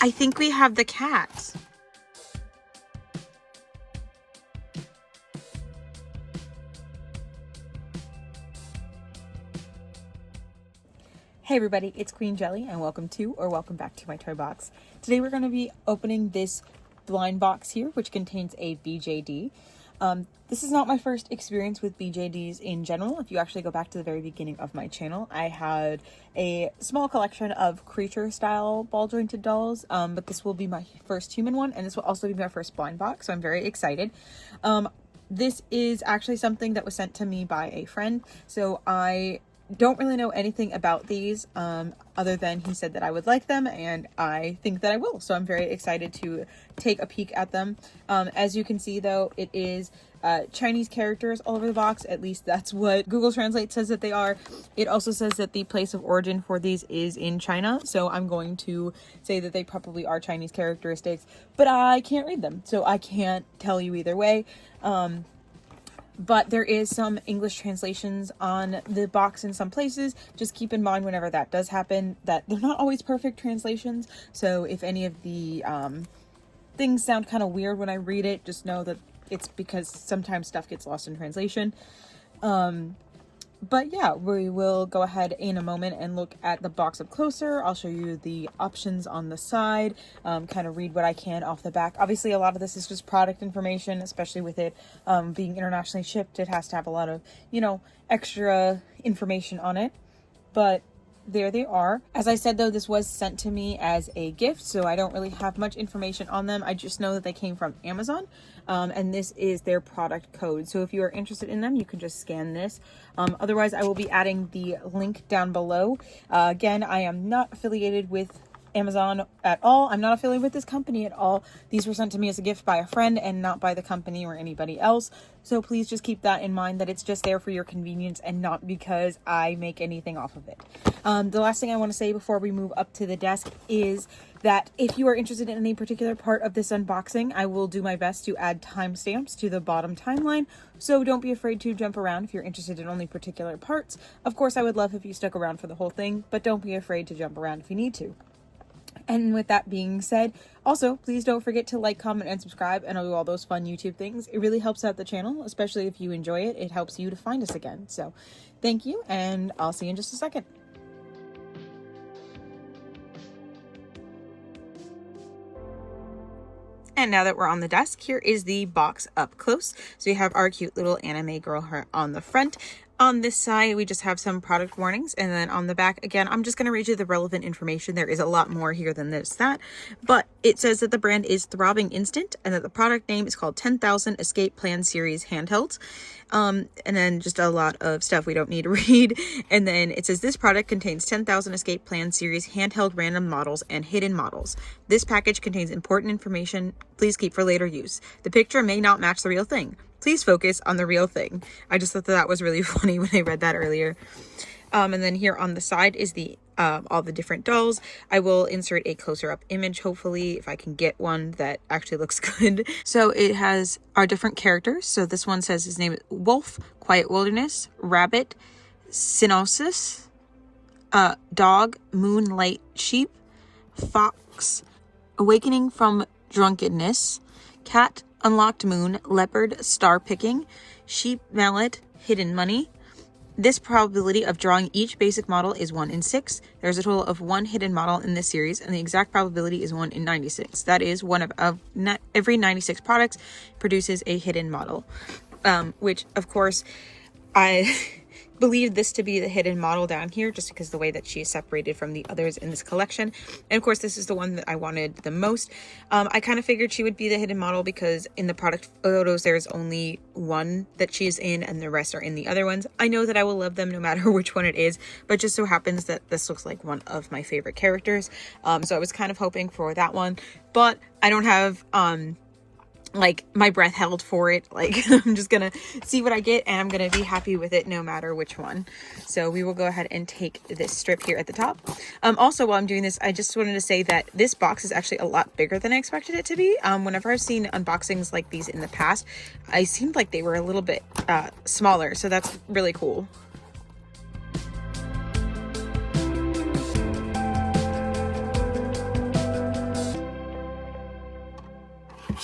I think we have the cat. Hey everybody, it's Queen Jelly and welcome back to my toy box. Today we're going to be opening this blind box here, which contains a BJD. This is not my first experience with BJDs in general. If you actually go back to the very beginning of my channel, I had a small collection of creature style ball jointed dolls, but this will be my first human one, and this will also be my first blind box, so I'm very excited. This is actually something that was sent to me by a friend, so I don't really know anything about these other than he said that I would like them, and I think that I will, so I'm very excited to take a peek at them. As you can see though, it is Chinese characters all over the box. At least that's what Google Translate says that they are. It also says that the place of origin for these is in China, so I'm going to say that they probably are Chinese characteristics, but I can't read them, so I can't tell you either way. But there is some English translations on the box in some places. Just keep in mind whenever that does happen that they're not always perfect translations. So if any of the things sound kind of weird when I read it, just know that it's because sometimes stuff gets lost in translation. But yeah, we will go ahead in a moment and look at the box up closer. I'll show you the options on the side, kind of read what I can off the back. Obviously, a lot of this is just product information, especially with it being internationally shipped. It has to have a lot of, extra information on it. But there they are. As I said though, this was sent to me as a gift, so I don't really have much information on them. I just know that they came from Amazon, and this is their product code. So if you are interested in them, you can just scan this. Otherwise, I will be adding the link down below. Again, I am not affiliated with Amazon at all. I'm not affiliated with this company at all. These were sent to me as a gift by a friend and not by the company or anybody else. So please just keep that in mind, that it's just there for your convenience and not because I make anything off of it. The last thing I want to say before we move up to the desk is that if you are interested in any particular part of this unboxing, I will do my best to add timestamps to the bottom timeline. So don't be afraid to jump around if you're interested in only particular parts. Of course, I would love if you stuck around for the whole thing, but don't be afraid to jump around if you need to. And with that being said, also, please don't forget to like, comment, and subscribe, and I'll do all those fun YouTube things. It really helps out the channel, especially if you enjoy it. It helps you to find us again. So thank you, and I'll see you in just a second. And now that we're on the desk, here is the box up close. So you have our cute little anime girl heart on the front. On this side, we just have some product warnings, and then on the back, again, I'm just going to read you the relevant information. There is a lot more here than that, but it says that the brand is Throbbing Instant, and that the product name is called 10,000 Escape Plan Series Handhelds. And then just a lot of stuff we don't need to read. And then it says this product contains 10,000 Escape Plan Series handheld random models and hidden models. This package contains important information. Please keep for later use. The picture may not match the real thing. Please focus on the real thing. I just thought that was really funny when I read that earlier. And then here on the side is the all the different dolls. I will insert a closer up image, hopefully, if I can get one that actually looks good. So it has our different characters. So this one says his name is Wolf, Quiet Wilderness, Rabbit, Cynosis, Dog, Moonlight Sheep, Fox, Awakening from Drunkenness, Cat, Unlocked Moon, Leopard, Star Picking, Sheep, Mallet, Hidden Money. This probability of drawing each basic model is 1 in 6. There's a total of 1 hidden model in this series, and the exact probability is 1 in 96. That is, one of every 96 products produces a hidden model, which, of course, I believe this to be the hidden model down here, just because the way that she is separated from the others in this collection. And of course, this is the one that I wanted the most. I kind of figured she would be the hidden model because in the product photos, there's only one that she's in and the rest are in the other ones. I know that I will love them no matter which one it is, but just so happens that this looks like one of my favorite characters. So I was kind of hoping for that one, but I don't have, like, my breath held for it. Like, I'm just gonna see what I get, and I'm gonna be happy with it no matter which one. So we will go ahead and take this strip here at the top. Also, while I'm doing this, I just wanted to say that this box is actually a lot bigger than I expected it to be. Whenever I've seen unboxings like these in the past, I seemed like they were a little bit smaller, so that's really cool.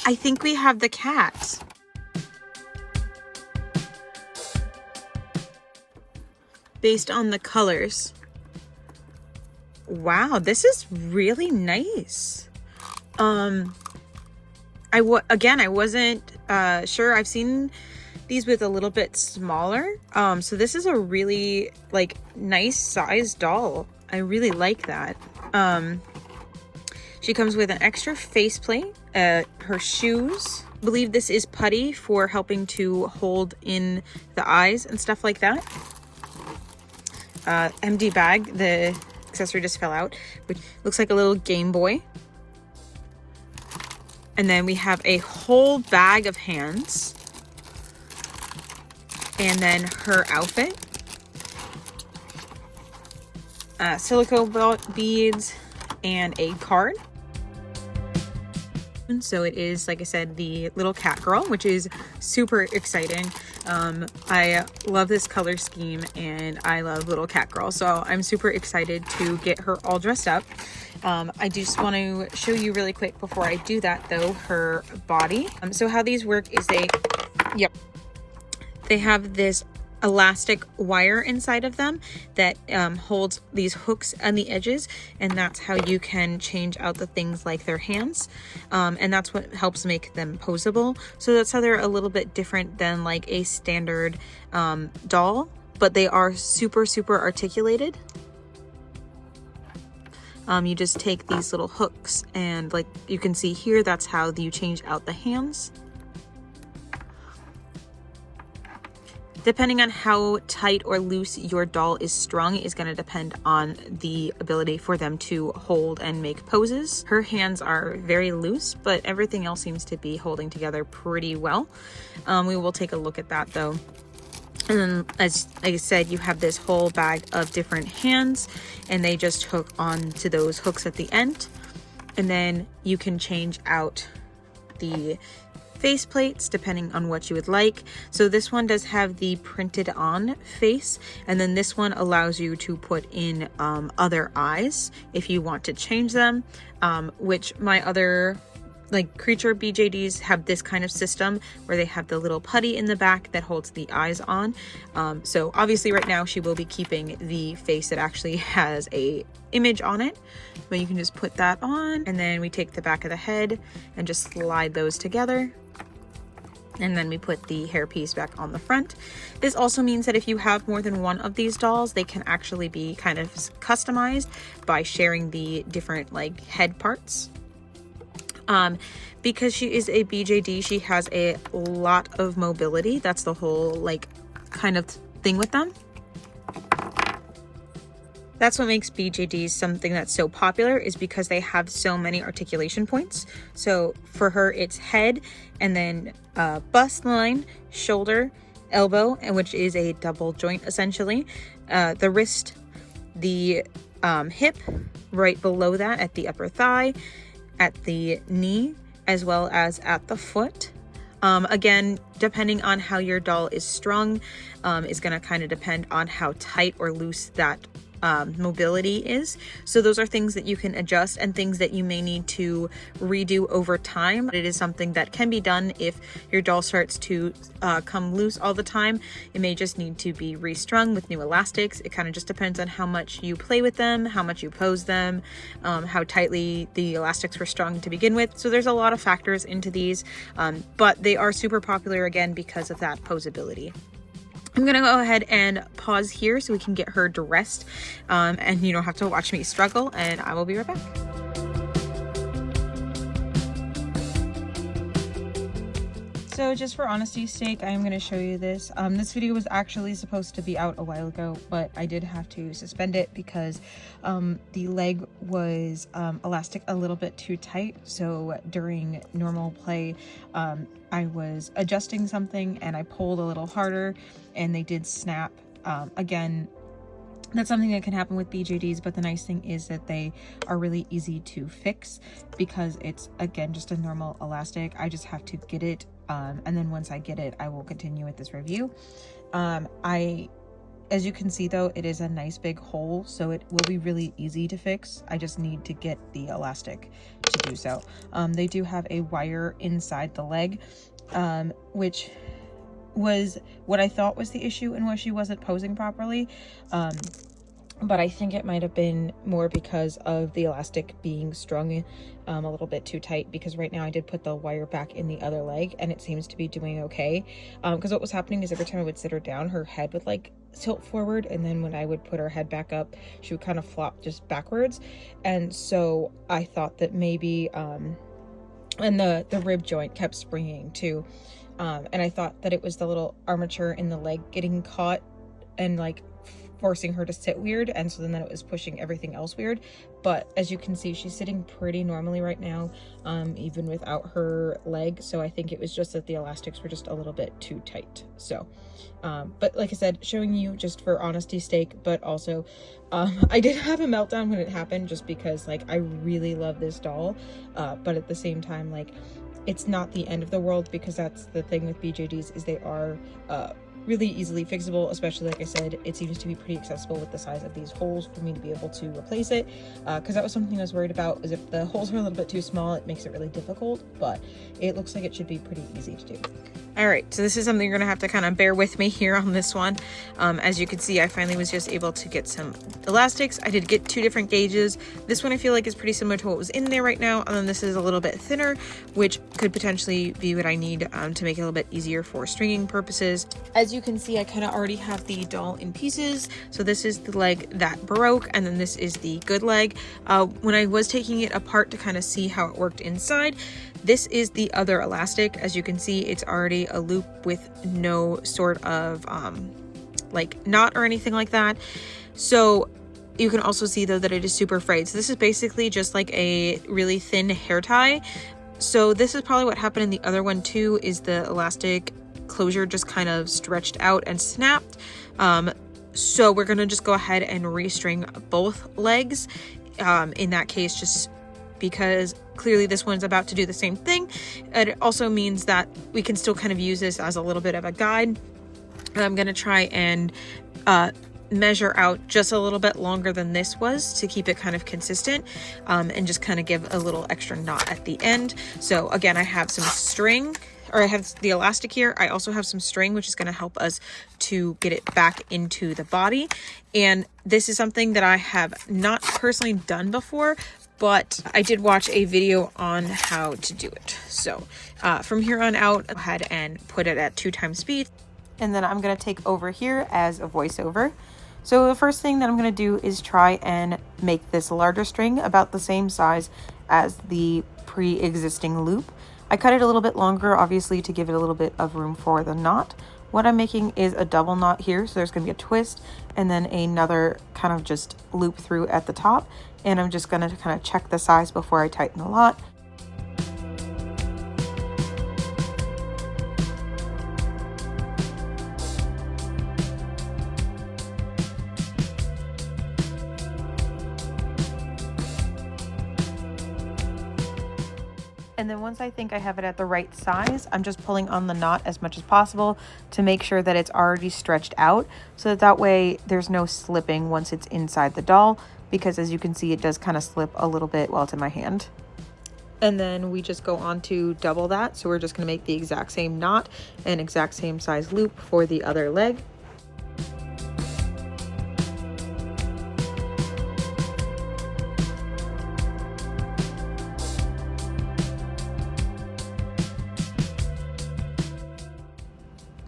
I think we have the cat. Based on the colors. Wow, this is really nice. Again, I wasn't sure. I've seen these with a little bit smaller. So this is a really like nice size doll. I really like that. She comes with an extra faceplate, her shoes. I believe this is putty for helping to hold in the eyes and stuff like that. Empty bag, the accessory just fell out, which looks like a little Game Boy. And then we have a whole bag of hands. And then her outfit. Silicone beads and a card. And so it is, like I said, the little cat girl, which is super exciting. I love this color scheme and I love little cat girl. So I'm super excited to get her all dressed up. I just want to show you really quick before I do that though, her body. So how these work is they have this elastic wire inside of them that holds these hooks on the edges, and that's how you can change out the things like their hands, and that's what helps make them posable. So that's how they're a little bit different than like a standard doll, but they are super articulated. You just take these little hooks and like you can see here, that's how you change out the hands. Depending on how tight or loose your doll is strung is going to depend on the ability for them to hold and make poses. Her hands are very loose, but everything else seems to be holding together pretty well. We will take a look at that though. And then, as I said, you have this whole bag of different hands and they just hook on to those hooks at the end. And then you can change out the face plates depending on what you would like. So this one does have the printed on face, and then this one allows you to put in other eyes if you want to change them, which my other like creature BJDs have this kind of system where they have the little putty in the back that holds the eyes on. So obviously right now she will be keeping the face that actually has a image on it, but you can just put that on, and then we take the back of the head and just slide those together. And then we put the hairpiece back on the front. This also means that if you have more than one of these dolls, they can actually be kind of customized by sharing the different like head parts. Because she is a BJD, she has a lot of mobility. That's the whole like kind of thing with them. That's what makes BJDs something that's so popular, is because they have so many articulation points. So for her, it's head, and then bust line, shoulder, elbow, and which is a double joint essentially, the wrist, the hip, right below that at the upper thigh, at the knee, as well as at the foot. Again, depending on how your doll is strung, is going to kind of depend on how tight or loose that mobility is. So those are things that you can adjust and things that you may need to redo over time. It is something that can be done if your doll starts to come loose all the time. It may just need to be restrung with new elastics. It kind of just depends on how much you play with them, how much you pose them, how tightly the elastics were strung to begin with. So there's a lot of factors into these, but they are super popular again because of that posability. I'm gonna go ahead and pause here so we can get her dressed, and you don't have to watch me struggle, and I will be right back. So just for honesty's sake, I am going to show you this. This video was actually supposed to be out a while ago, but I did have to suspend it because the leg was elastic a little bit too tight. So during normal play, I was adjusting something and I pulled a little harder and they did snap. Again, that's something that can happen with BJDs, but the nice thing is that they are really easy to fix because it's, again, just a normal elastic. I just have to get it, and then once I get it, I will continue with this review. I As you can see though, it is a nice big hole, so it will be really easy to fix. I just need to get the elastic to do so. They do have a wire inside the leg, which was what I thought was the issue and why she wasn't posing properly. But I think it might have been more because of the elastic being strung a little bit too tight, because right now I did put the wire back in the other leg and it seems to be doing okay. Because what was happening is every time I would sit her down, her head would like tilt forward, and then when I would put her head back up, she would kind of flop just backwards. And so I thought that maybe, and the rib joint kept springing too. And I thought that it was the little armature in the leg getting caught and like forcing her to sit weird, and so then it was pushing everything else weird. But as you can see, she's sitting pretty normally right now, even without her leg. So I think it was just that the elastics were just a little bit too tight. So but like I said, showing you just for honesty's sake, but also I did have a meltdown when it happened, just because like I really love this doll, but at the same time, like, it's not the end of the world, because that's the thing with BJDs, is they are really easily fixable. Especially, like I said, it seems to be pretty accessible with the size of these holes for me to be able to replace it, because that was something I was worried about, is if the holes are a little bit too small, it makes it really difficult. But it looks like it should be pretty easy to do. All right, so this is something you're gonna have to kind of bear with me here on this one. As you can see, I finally was just able to get some elastics. I did get 2 different gauges. This one I feel like is pretty similar to what was in there right now, and then this is a little bit thinner, which could potentially be what I need to make it a little bit easier for stringing purposes. As you can see, I kind of already have the doll in pieces. So this is the leg that broke, and then this is the good leg. When I was taking it apart to kind of see how it worked inside, this is the other elastic. As you can see, it's already a loop with no sort of like knot or anything like that. So you can also see though that it is super frayed. So this is basically just like a really thin hair tie. So this is probably what happened in the other one too, is the elastic closure just kind of stretched out and snapped. So we're gonna just go ahead and restring both legs in that case, just because clearly this one's about to do the same thing. And it also means that we can still kind of use this as a little bit of a guide. I'm gonna try and measure out just a little bit longer than this was to keep it kind of consistent, and just kind of give a little extra knot at the end. So again, I have some string, or I have the elastic here. I also have some string, which is going to help us to get it back into the body. And this is something that I have not personally done before, but I did watch a video on how to do it. So from here on out, go ahead and put it at 2 times speed. And then I'm going to take over here as a voiceover. So the first thing that I'm going to do is try and make this larger string about the same size as the pre-existing loop. I cut it a little bit longer, obviously, to give it a little bit of room for the knot. What I'm making is a double knot here, so there's going to be a twist and then another kind of just loop through at the top. And I'm just going to kind of check the size before I tighten the knot. And then once I think I have it at the right size, I'm just pulling on the knot as much as possible to make sure that it's already stretched out, so that way there's no slipping once it's inside the doll, because as you can see, it does kind of slip a little bit while it's in my hand. And then we just go on to double that. So we're just going to make the exact same knot and exact same size loop for the other leg.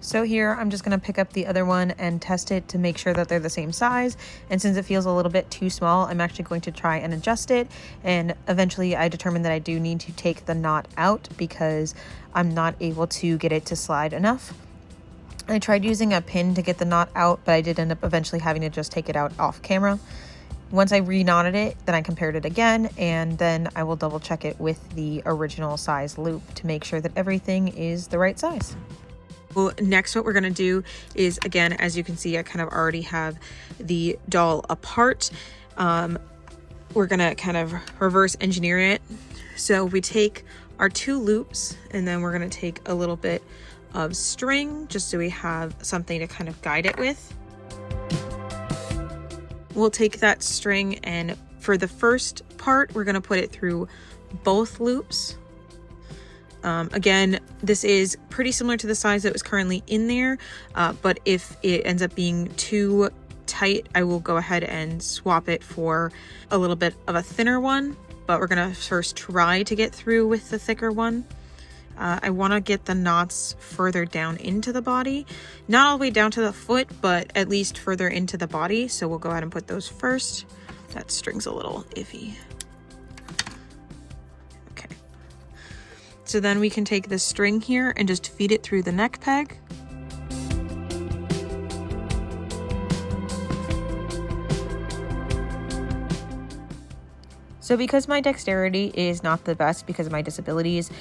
So here, I'm just going to pick up the other one and test it to make sure that they're the same size. And since it feels a little bit too small, I'm actually going to try and adjust it. And eventually I determined that I do need to take the knot out because I'm not able to get it to slide enough. I tried using a pin to get the knot out, but I did end up eventually having to just take it out off camera. Once I re-knotted it, then I compared it again, and then I will double check it with the original size loop to make sure that everything is the right size. Well, next what we're going to do is, again, as you can see, I kind of already have the doll apart. We're going to kind of reverse engineer it. So we take our 2 loops, and then we're going to take a little bit of string just so we have something to kind of guide it with. we'll take that string, and for the first part, we're going to put it through both loops. Again, this is pretty similar to the size that was currently in there, but if it ends up being too tight, I will go ahead and swap it for a little bit of a thinner one, but we're going to first try to get through with the thicker one. I want to get the knots further down into the body, not all the way down to the foot, but at least further into the body. So we'll go ahead and put those first. That string's a little iffy. Okay. So then we can take this string here and just feed it through the neck peg. So because my dexterity is not the best because of my disabilities,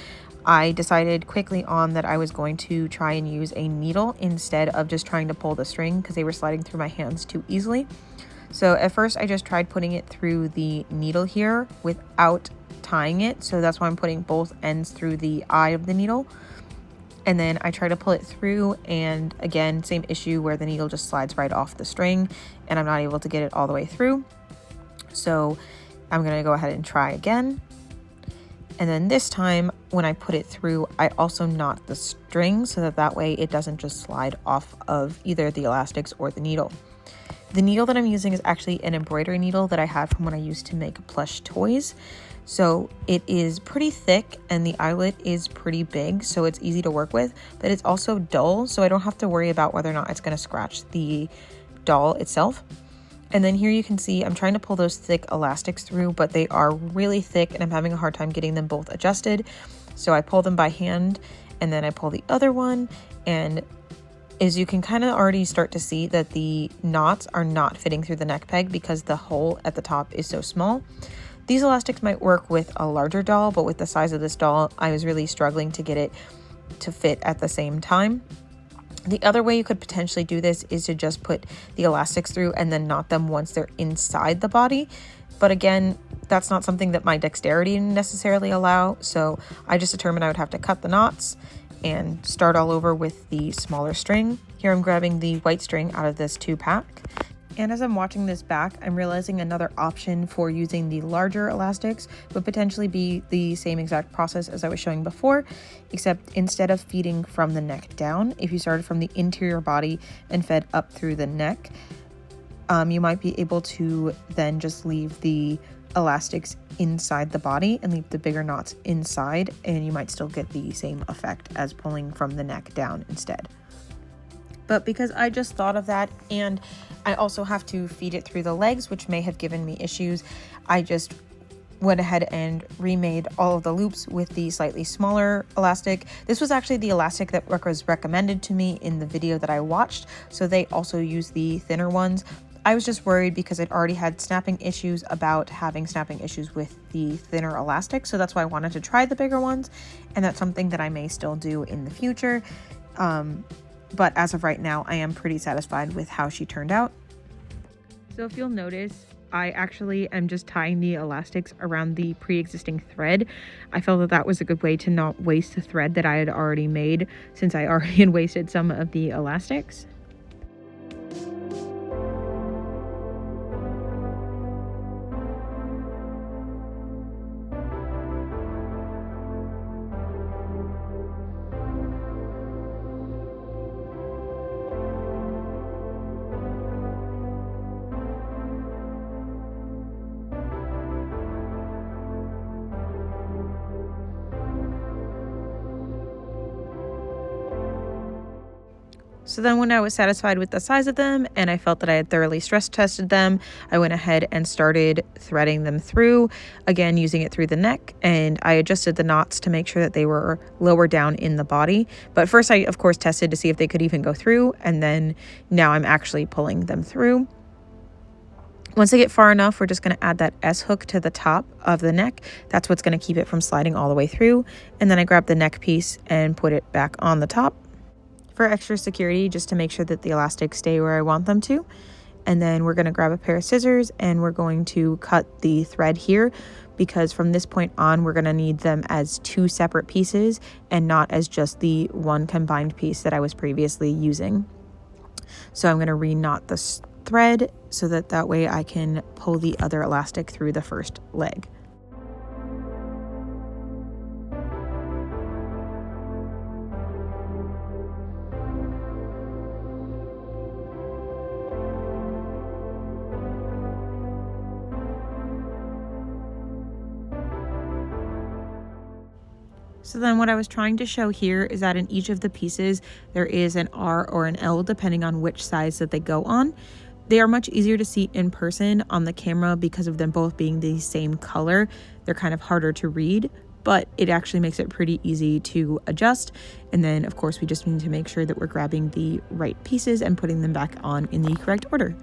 I decided quickly on that I was going to try and use a needle instead of just trying to pull the string because they were sliding through my hands too easily. So at first I just tried putting it through the needle here without tying it. So that's why I'm putting both ends through the eye of the needle. And then I try to pull it through, and again, same issue where the needle just slides right off the string and I'm not able to get it all the way through. So I'm going to go ahead and try again. And then this time when I put it through, I also knot the string so that way it doesn't just slide off of either the elastics or the needle. The needle that I'm using is actually an embroidery needle that I had from when I used to make plush toys. So it is pretty thick and the eyelet is pretty big, so it's easy to work with, but it's also dull, so I don't have to worry about whether or not it's going to scratch the doll itself. And then here you can see I'm trying to pull those thick elastics through, but they are really thick and I'm having a hard time getting them both adjusted. So I pull them by hand and then I pull the other one, and as you can kind of already start to see that the knots are not fitting through the neck peg because the hole at the top is so small. These elastics might work with a larger doll, but with the size of this doll, I was really struggling to get it to fit at the same time. The other way you could potentially do this is to just put the elastics through and then knot them once they're inside the body. But again, that's not something that my dexterity necessarily allow. So I just determined I would have to cut the knots and start all over with the smaller string. Here I'm grabbing the white string out of this 2-pack. And as I'm watching this back, I'm realizing another option for using the larger elastics would potentially be the same exact process as I was showing before, except instead of feeding from the neck down, if you started from the interior body and fed up through the neck, you might be able to then just leave the elastics inside the body and leave the bigger knots inside, and you might still get the same effect as pulling from the neck down instead. But because I just thought of that, and I also have to feed it through the legs, which may have given me issues, I just went ahead and remade all of the loops with the slightly smaller elastic. This was actually the elastic that was recommended to me in the video that I watched, so they also use the thinner ones. I was just worried because I'd already had snapping issues about having snapping issues with the thinner elastic, so that's why I wanted to try the bigger ones, and that's something that I may still do in the future. But as of right now, I am pretty satisfied with how she turned out. So if you'll notice, I actually am just tying the elastics around the pre-existing thread. I felt that that was a good way to not waste the thread that I had already made, since I already had wasted some of the elastics. So then when I was satisfied with the size of them and I felt that I had thoroughly stress tested them, I went ahead and started threading them through, again using it through the neck, and I adjusted the knots to make sure that they were lower down in the body. But first I of course tested to see if they could even go through, and then now I'm actually pulling them through. Once they get far enough, we're just going to add that S hook to the top of the neck. That's what's going to keep it from sliding all the way through. And then I grab the neck piece and put it back on the top for extra security, just to make sure that the elastics stay where I want them to. And then we're going to grab a pair of scissors and we're going to cut the thread here, because from this point on we're going to need them as 2 separate pieces and not as just the one combined piece that I was previously using. So I'm going to re-knot thread so that way I can pull the other elastic through the first leg. So then what I was trying to show here is that in each of the pieces, there is an R or an L depending on which size that they go on. They are much easier to see in person on the camera because of them both being the same color. They're kind of harder to read, but it actually makes it pretty easy to adjust. And then of course we just need to make sure that we're grabbing the right pieces and putting them back on in the correct order.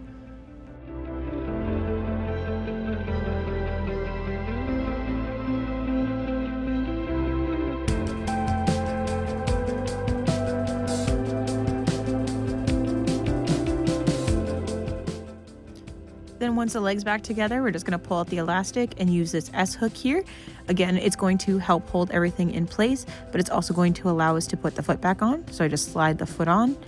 Then once the leg's back together, we're just going to pull out the elastic and use this S hook here. Again, it's going to help hold everything in place, but it's also going to allow us to put the foot back on. So I just slide the foot on.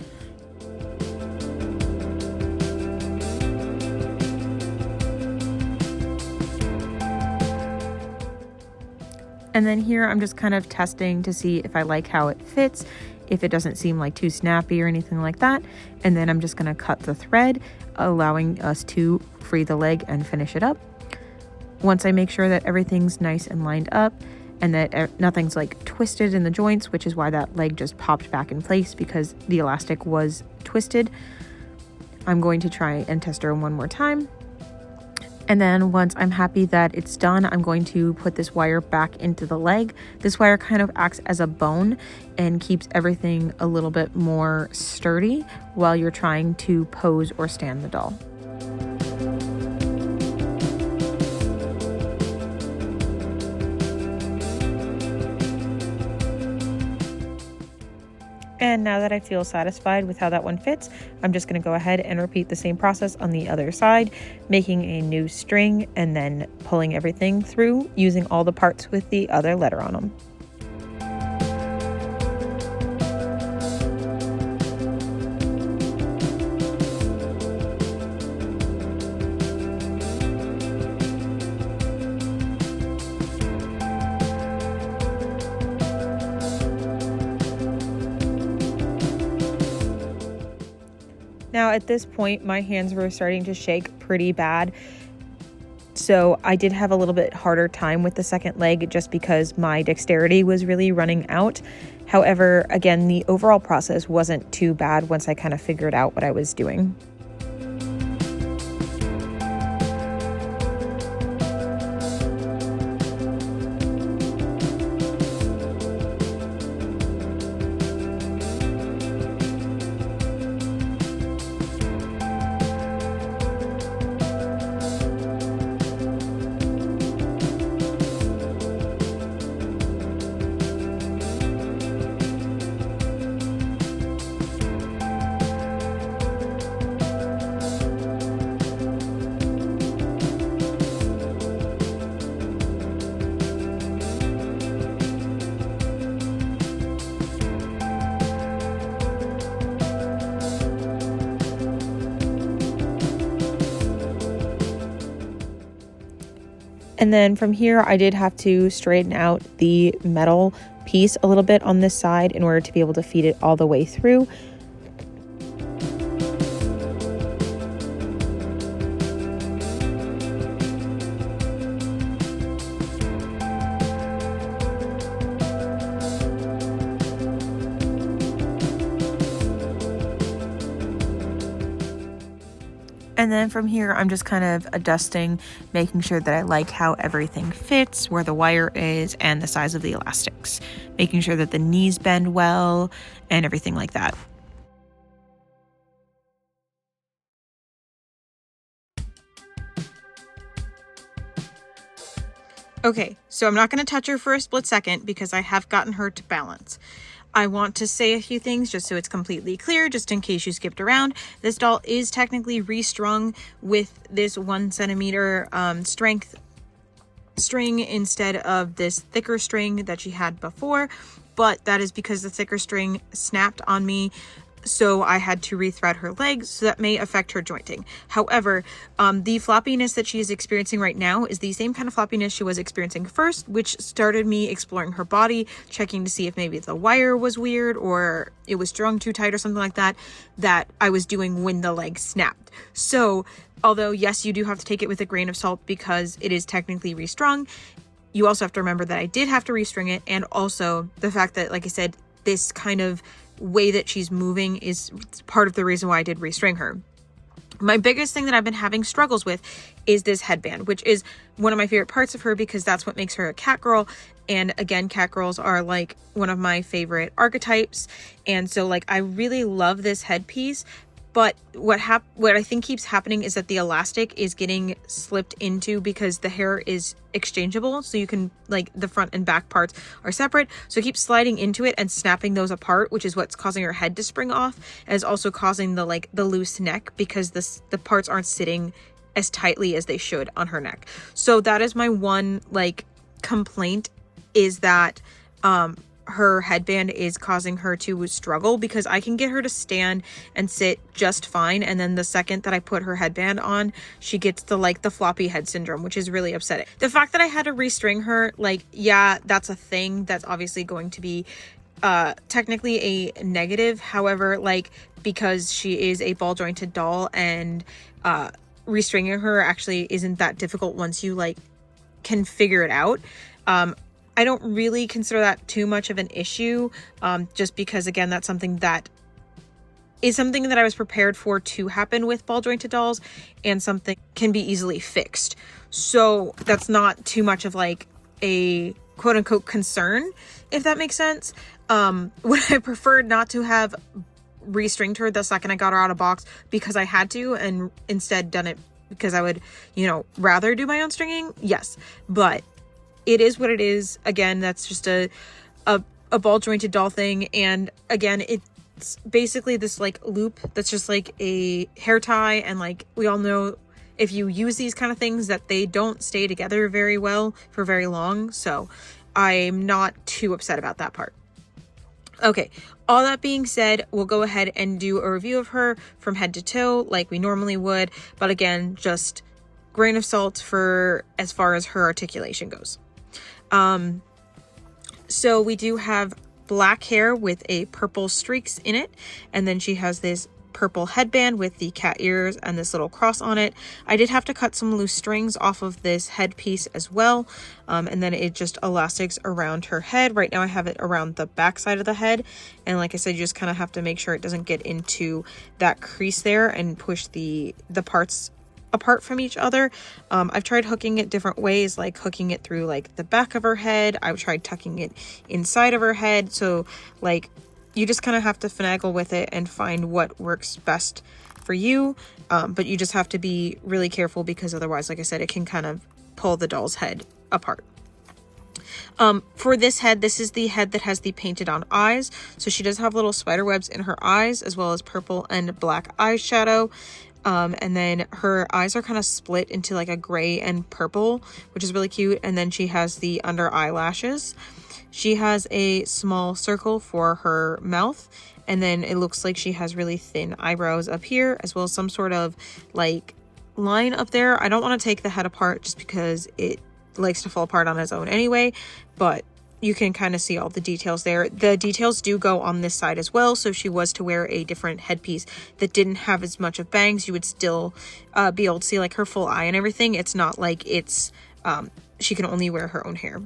And then here I'm just kind of testing to see if I like how it fits, if it doesn't seem like too snappy or anything like that. And then I'm just going to cut the thread, allowing us to free the leg and finish it up. Once I make sure that everything's nice and lined up and that nothing's like twisted in the joints, which is why that leg just popped back in place because the elastic was twisted, I'm going to try and test her one more time. And then once I'm happy that it's done, I'm going to put this wire back into the leg. This wire kind of acts as a bone and keeps everything a little bit more sturdy while you're trying to pose or stand the doll. And now that I feel satisfied with how that one fits, I'm just going to go ahead and repeat the same process on the other side, making a new string and then pulling everything through using all the parts with the other letter on them. Now at this point, my hands were starting to shake pretty bad. So I did have a little bit harder time with the second leg just because my dexterity was really running out. However, again, the overall process wasn't too bad once I kind of figured out what I was doing. And then from here, I did have to straighten out the metal piece a little bit on this side in order to be able to feed it all the way through. And then from here, I'm just kind of adjusting, making sure that I like how everything fits, where the wire is, and the size of the elastics. Making sure that the knees bend well, and everything like that. Okay, so I'm not going to touch her for a split second because I have gotten her to balance. I want to say a few things just so it's completely clear, just in case you skipped around. This doll is technically restrung with this 1 centimeter strength string instead of this thicker string that she had before, but that is because the thicker string snapped on me So I had to rethread her legs, so that may affect her jointing. However, the floppiness that she is experiencing right now is the same kind of floppiness she was experiencing first, which started me exploring her body, checking to see if maybe the wire was weird or it was strung too tight or something like that, that I was doing when the leg snapped. So although yes, you do have to take it with a grain of salt because it is technically restrung, you also have to remember that I did have to restring it, and also the fact that, like I said, this kind of way that she's moving is part of the reason why I did restring her. My biggest thing that I've been having struggles with is this headband, which is one of my favorite parts of her because that's what makes her a cat girl. And again, cat girls are like one of my favorite archetypes. And so like, I really love this headpiece. But what I think keeps happening is that the elastic is getting slipped into because the hair is exchangeable. So you can, like, the front and back parts are separate. So it keeps sliding into it and snapping those apart, which is what's causing her head to spring off, and is also causing the loose neck because the parts aren't sitting as tightly as they should on her neck. So that is my one complaint, is that her headband is causing her to struggle, because I can get her to stand and sit just fine, and then the second that I put her headband on, she gets the floppy head syndrome, which is really upsetting. The fact that I had to restring her, yeah, that's a thing that's obviously going to be technically a negative. However, because she is a ball jointed doll, and restringing her actually isn't that difficult once you can figure it out. I don't really consider that too much of an issue, just because, again, that's something that is something that I was prepared for to happen with ball jointed dolls, and something can be easily fixed. So that's not too much of a quote unquote concern, if that makes sense. Would I prefer not to have restringed her the second I got her out of box because I had to, and instead done it because I would, rather do my own stringing? Yes, but it is what it is. Again, that's just a ball jointed doll thing. And again, it's basically this loop that's just a hair tie. And we all know, if you use these kind of things, that they don't stay together very well for very long. So I'm not too upset about that part. Okay, all that being said, we'll go ahead and do a review of her from head to toe like we normally would. But again, just grain of salt for as far as her articulation goes. So we do have black hair with a purple streaks in it, and then she has this purple headband with the cat ears and this little cross on it. I did have to cut some loose strings off of this headpiece as well, and then it just elastics around her head. Right now I have it around the back side of the head, and like I said, you just kind of have to make sure it doesn't get into that crease there and push the parts apart from each other. I've tried hooking it different ways, like hooking it through the back of her head. I've tried tucking it inside of her head. So you just kind of have to finagle with it and find what works best for you. But you just have to be really careful, because otherwise, like I said, it can kind of pull the doll's head apart. For this head, this is the head that has the painted on eyes. So she does have little spider webs in her eyes, as well as purple and black eyeshadow. And then her eyes are kind of split into a gray and purple, which is really cute. And then she has the under eyelashes. She has a small circle for her mouth, and then it looks like she has really thin eyebrows up here, as well as some sort of line up there. I don't want to take the head apart just because it likes to fall apart on its own anyway, but you can kind of see all the details there. The details do go on this side as well. So if she was to wear a different headpiece that didn't have as much of bangs, you would still be able to see her full eye and everything. It's not like it's she can only wear her own hair.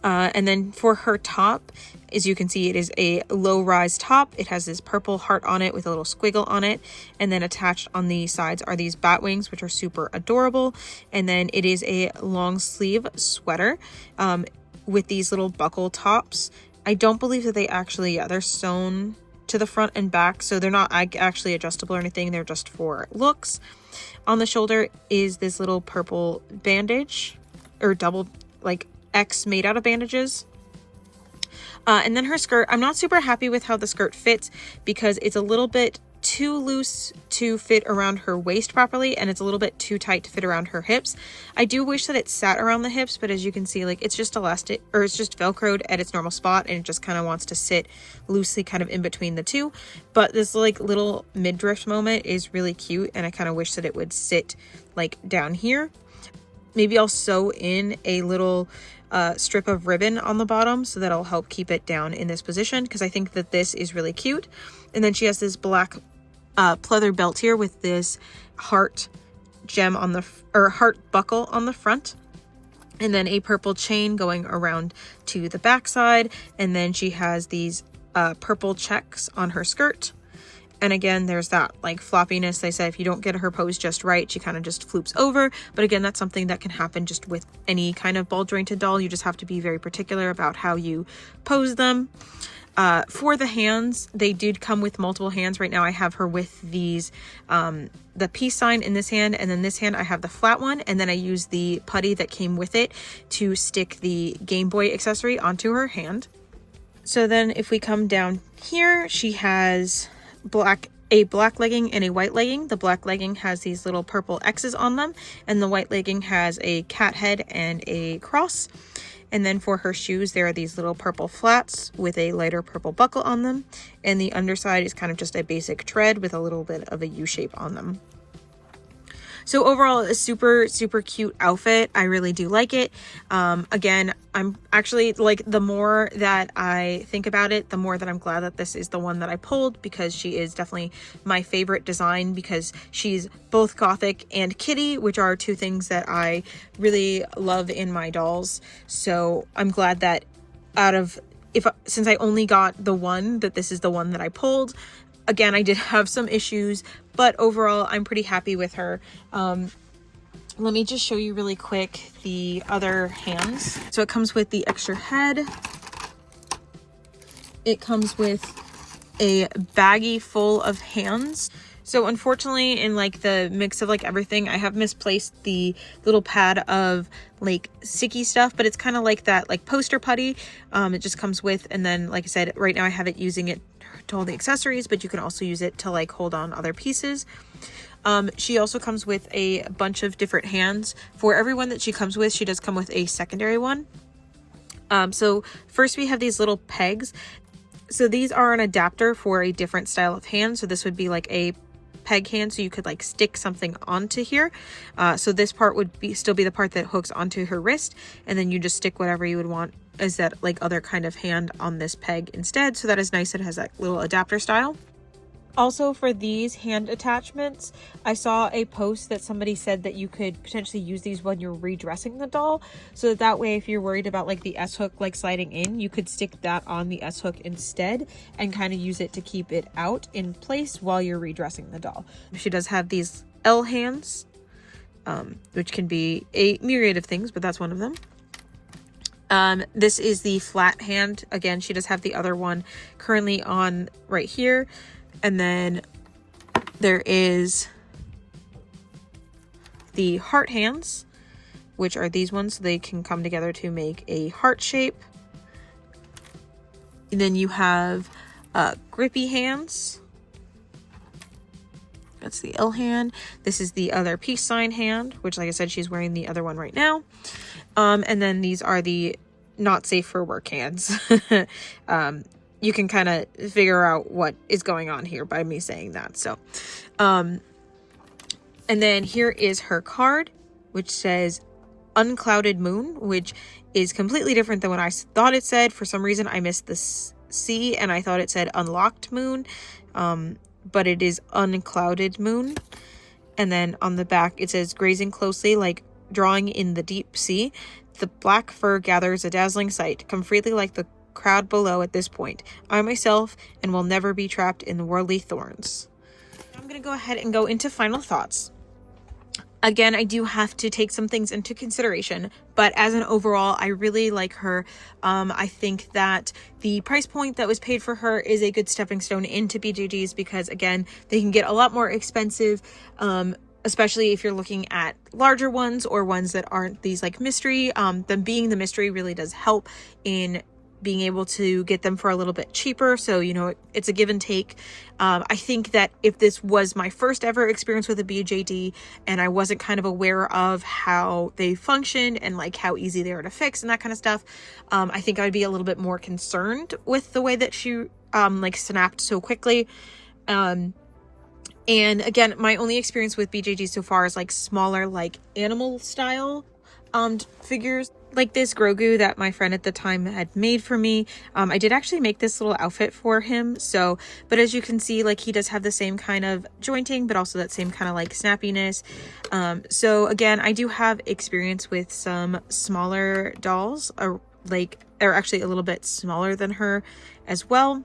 And then for her top, as you can see, it is a low rise top. It has this purple heart on it with a little squiggle on it. And then attached on the sides are these bat wings, which are super adorable. And then it is a long sleeve sweater with these little buckle tops. I don't believe that they actually, they're sewn to the front and back, so they're not actually adjustable or anything. They're just for looks. On the shoulder is this little purple bandage, or double X made out of bandages. And then her skirt, I'm not super happy with how the skirt fits, because it's a little bit too loose to fit around her waist properly, and it's a little bit too tight to fit around her hips. I do wish that it sat around the hips, but as you can see, like it's just elastic, or it's just velcroed at its normal spot, and it just kind of wants to sit loosely kind of in between the two. But this like little midriff moment is really cute, and I kind of wish that it would sit like down here. Maybe I'll sew in a little strip of ribbon on the bottom, so that'll help keep it down in this position, because I think that this is really cute. And then she has this black pleather belt here with this heart gem on the heart buckle on the front, and then a purple chain going around to the back side. And then she has these purple checks on her skirt. And again, there's that like floppiness. They said if you don't get her pose just right, she kind of just floops over. But again, that's something that can happen just with any kind of ball jointed doll. You just have to be very particular about how you pose them. For the hands, they did come with multiple hands. Right now I have her with these, the peace sign in this hand, and then this hand I have the flat one, and then I use the putty that came with it to stick the Game Boy accessory onto her hand. So then if we come down here, she has a black legging and a white legging. The black legging has these little purple X's on them, and the white legging has a cat head and a cross. And then for her shoes, there are these little purple flats with a lighter purple buckle on them, and the underside is kind of just a basic tread with a little bit of a U shape on them. So overall, a super, super cute outfit. I really do like it. Again, I'm actually like, the more that I think about it, the more that I'm glad that this is the one that I pulled, because she is definitely my favorite design, because she's both gothic and kitty, which are two things that I really love in my dolls. So I'm glad that since I only got the one, that this is the one that I pulled. Again, I did have some issues, but overall, I'm pretty happy with her. Let me just show you really quick the other hands. So it comes with the extra head. It comes with a baggie full of hands. So unfortunately, in like the mix of like everything, I have misplaced the little pad of like sticky stuff, but it's kind of like that like poster putty. It just comes with, and then like I said, right now I have it using it to hold the accessories, but you can also use it to like hold on other pieces. She also comes with a bunch of different hands. For everyone that she comes with, she does come with a secondary one. So first we have these little pegs. So these are an adapter for a different style of hand. So this would be like a peg hand, so you could like stick something onto here. So this part would still be the part that hooks onto her wrist, and then you just stick whatever you would want as that like other kind of hand on this peg instead. So that is nice. It has that little adapter style. Also, for these hand attachments, I saw a post that somebody said that you could potentially use these when you're redressing the doll, so that way if you're worried about like the S-hook like sliding in, you could stick that on the S-hook instead and kind of use it to keep it out in place while you're redressing the doll. She does have these L hands, which can be a myriad of things, but that's one of them. This is the flat hand. Again, she does have the other one currently on right here. And then there is the heart hands, which are these ones. So they can come together to make a heart shape. And then you have grippy hands. That's the L hand. This is the other peace sign hand, which like I said, she's wearing the other one right now. And then these are the not safe for work hands. You can kind of figure out what is going on here by me saying that. So, and then here is her card, which says unclouded moon, which is completely different than what I thought it said. For some reason, I missed the C and I thought it said unlocked moon, but it is unclouded moon. And then on the back, it says grazing closely, like drawing in the deep sea. The black fur gathers a dazzling sight. Come freely like the crowd below at this point. I myself and will never be trapped in worldly thorns. I'm going to go ahead and go into final thoughts. Again, I do have to take some things into consideration, but as an overall, I really like her. I think that the price point that was paid for her is a good stepping stone into BJDs, because again, they can get a lot more expensive, especially if you're looking at larger ones or ones that aren't these like mystery. Them being the mystery really does help in being able to get them for a little bit cheaper. So, you know, it's a give and take. I think that if this was my first ever experience with a BJD and I wasn't kind of aware of how they function and like how easy they are to fix and that kind of stuff, I think I'd be a little bit more concerned with the way that she like snapped so quickly. And again, my only experience with BJD so far is like smaller, like animal style figures, like this Grogu that my friend at the time had made for me. I did actually make this little outfit for him. So, but as you can see, like he does have the same kind of jointing, but also that same kind of like snappiness. So again, I do have experience with some smaller dolls, or actually a little bit smaller than her as well.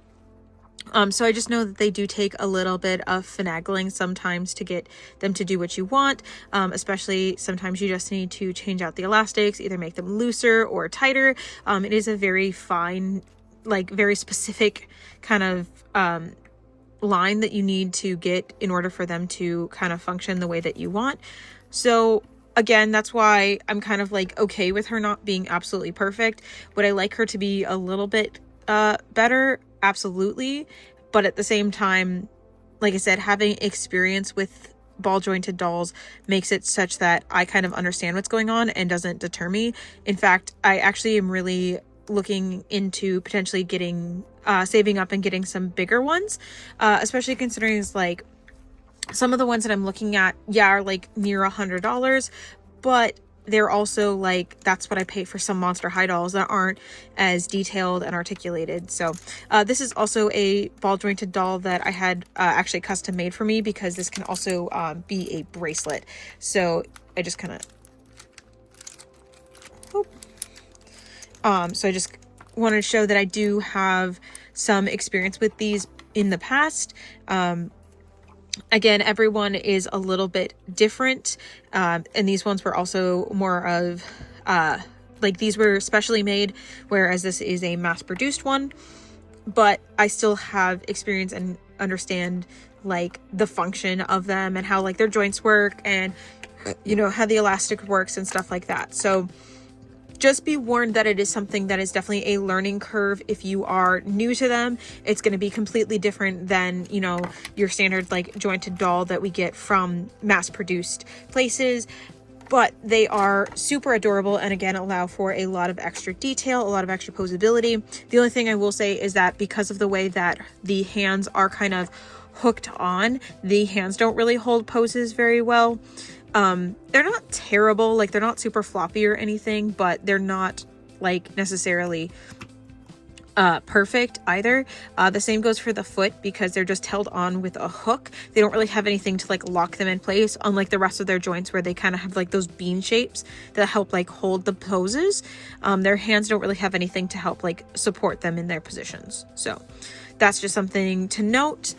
So I just know that they do take a little bit of finagling sometimes to get them to do what you want. Especially sometimes you just need to change out the elastics, either make them looser or tighter. It is a very fine, like very specific kind of line that you need to get in order for them to kind of function the way that you want. So again, that's why I'm kind of like okay with her not being absolutely perfect. Would I like her to be a little bit better? Absolutely. But at the same time, like I said, having experience with ball jointed dolls makes it such that I kind of understand what's going on and doesn't deter me. In fact, I actually am really looking into potentially getting saving up and getting some bigger ones, especially considering it's like some of the ones that I'm looking at, are like near $100, but they're also like, that's what I pay for some Monster High dolls that aren't as detailed and articulated. So this is also a ball jointed doll that I had actually custom made for me, because this can also be a bracelet. So I just kind of, so I just wanted to show that I do have some experience with these in the past. Again, everyone is a little bit different, and these ones were also more of like these were specially made, whereas this is a mass-produced one. But I still have experience and understand like the function of them and how like their joints work, and you know how the elastic works and stuff like that. So just be warned that it is something that is definitely a learning curve. If you are new to them, it's going to be completely different than, you know, your standard like jointed doll that we get from mass-produced places. But they are super adorable, and again allow for a lot of extra detail, a lot of extra posability. The only thing I will say is that because of the way that the hands are kind of hooked on, the hands don't really hold poses very well. They're not terrible, like they're not super floppy or anything, but they're not like necessarily perfect either. The same goes for the foot, because they're just held on with a hook. They don't really have anything to like lock them in place, unlike the rest of their joints where they kind of have like those bean shapes that help like hold the poses. Their hands don't really have anything to help like support them in their positions. So that's just something to note.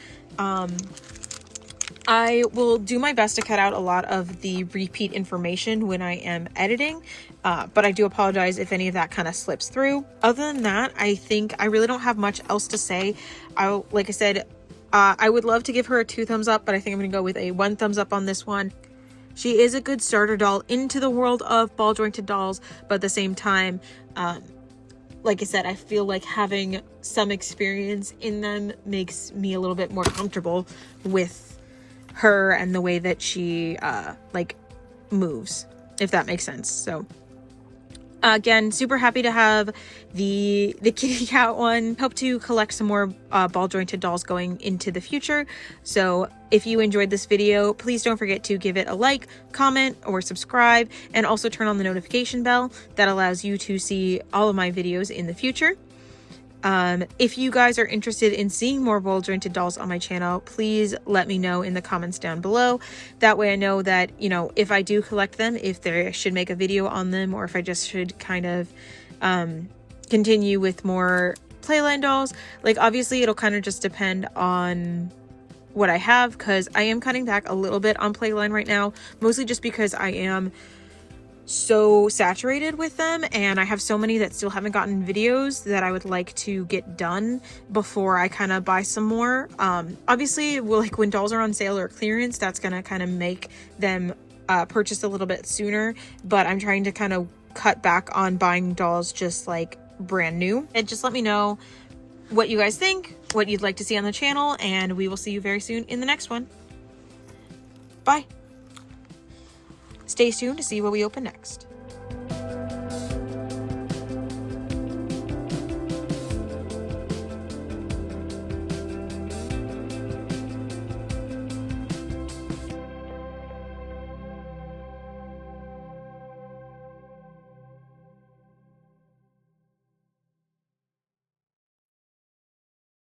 I will do my best to cut out a lot of the repeat information when I am editing, but I do apologize if any of that kind of slips through. Other than that, I think I really don't have much else to say. Like I said, I would love to give her a 2 thumbs up, but I think I'm going to go with a 1 thumbs up on this one. She is a good starter doll into the world of ball jointed dolls, but at the same time, like I said, I feel like having some experience in them makes me a little bit more comfortable with her and the way that she like moves, if that makes sense. So again, super happy to have the kitty cat one. Hope to collect some more ball jointed dolls going into the future. So if you enjoyed this video, please don't forget to give it a like, comment, or subscribe, and also turn on the notification bell. That allows you to see all of my videos in the future. If you guys are interested in seeing more ball jointed dolls on my channel, please let me know in the comments down below. That way I know that, you know, if I do collect them, if there should make a video on them, or if I just should kind of continue with more playline dolls. Like obviously it'll kind of just depend on what I have, because I am cutting back a little bit on playline right now, mostly just because I am so saturated with them, and I have so many that still haven't gotten videos that I would like to get done before I kind of buy some more. Obviously, like when dolls are on sale or clearance, that's gonna kind of make them purchase a little bit sooner, but I'm trying to kind of cut back on buying dolls just like brand new. And just let me know what you guys think, what you'd like to see on the channel, and we will see you very soon in the next one. Bye. Stay tuned to see what we open next.